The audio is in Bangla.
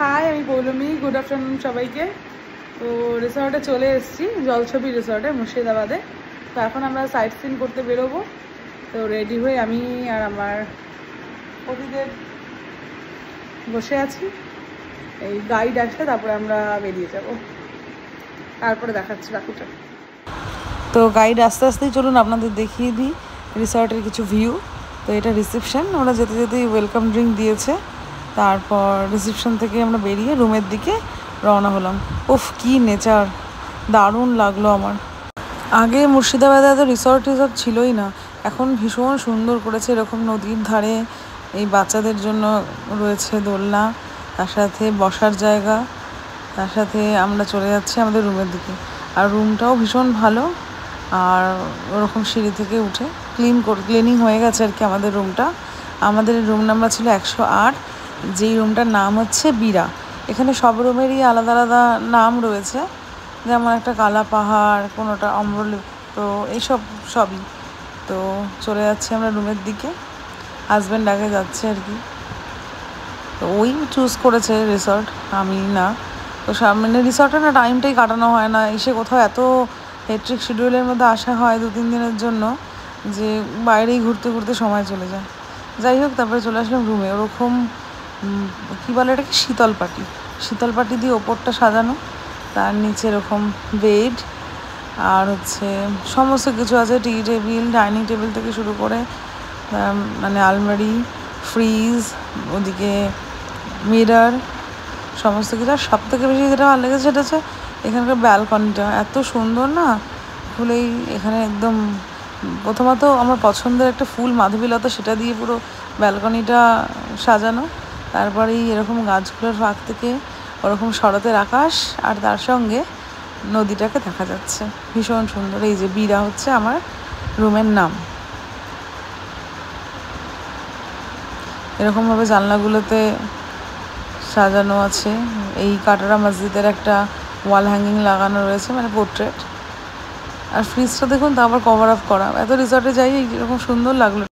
হাই, আমি পৌলমী। গুড আফটারনুন সবাইকে। তো রিসর্টে চলে এসেছি, জলছবি রিসর্টে মুর্শিদাবাদে। তো এখন আমরা সাইট সিন করতে বেরোবো। তো রেডি হয়ে আমি আর আমার পতিদেব বসে আছি। এই গাইড আসলে তারপরে আমরা বেরিয়ে যাব, তারপরে দেখাচ্ছি বাকিটা। তো গাইড আস্তে আস্তেই চলুন আপনাদের দেখিয়ে দিই রিসর্টের কিছু ভিউ। তো এটা রিসেপশন, ওরা যেতে যেতেই ওয়েলকাম ড্রিঙ্ক দিয়েছে। তারপর রিসেপশন থেকে আমরা বেরিয়ে রুমের দিকে রওনা হলাম। উফ, কি নেচার, দারুণ লাগলো আমার। আগে মুর্শিদাবাদে এত রিসর্ট ছিলই না, এখন ভীষণ সুন্দর করেছে। এরকম নদীর ধারে এই বাচ্চাদের জন্য রয়েছে দোলনা, তার সাথে বসার জায়গা, তার সাথে আমরা চলে যাচ্ছি আমাদের রুমের দিকে। আর রুমটাও ভীষণ ভালো। আর ওরকম সিঁড়ি থেকে উঠে ক্লিনিং হয়ে গেছে আর কি আমাদের রুমটা। আমাদের রুম নাম্বার ছিল 108, যেই রুমটার নাম হচ্ছে বীরা। এখানে সব রুমেরই আলাদা আলাদা নাম রয়েছে, যেমন একটা কালা পাহাড়, কোনোটা অম্রলিপ্ত, এইসব সবই। তো চলে যাচ্ছি আমরা রুমের দিকে, হাজব্যান্ড আগে যাচ্ছে আর কি। তো ওই চুজ করেছে রিসর্ট, আমি না। তো সামনে রিসর্টে না টাইমটাই কাটানো হয় না, এসে কোথাও এত হেট্রিক শিডিউলের মধ্যে আসা হয় 2-3 দিনের জন্য যে বাইরেই ঘুরতে ঘুরতে সময় চলে যায়। যাই হোক, তারপরে চলে আসলাম রুমে। ওরকম কী বলে এটাকে, শীতল পাটি দিয়ে ওপরটা সাজানো, তার নিচে এরকম বেড, আর হচ্ছে সমস্ত কিছু আছে, টি টেবিল, ডাইনিং টেবিল থেকে শুরু করে মানে আলমারি, ফ্রিজ, ওদিকে মিরর, সমস্ত কিছু। আর সব থেকে বেশি যেটা ভালো লেগেছে সেটা হচ্ছে এখানকার ব্যালকনিটা এত সুন্দর না, ফুলেই এখানে একদম। প্রথমত আমার পছন্দের একটা ফুল মাধবীলতা, সেটা দিয়ে পুরো ব্যালকনিটা সাজানো। তারপরেই এরকম গাছগুলোর ফাঁক থেকে ওরকম শরতের আকাশ, আর তার সঙ্গে নদীটাকে দেখা যাচ্ছে, ভীষণ সুন্দর। এই যে বীরা হচ্ছে আমার রুমের নাম। এরকমভাবে জানলাগুলোতে সাজানো আছে। এই কাটারা মসজিদের একটা ওয়াল হ্যাঙ্গিং লাগানো রয়েছে, মানে পোর্ট্রেট। আর ফ্রিজটা দেখুন, তা আবার কভার আপ করা। এত রিসর্টে যাই এরকম সুন্দর লাগলো।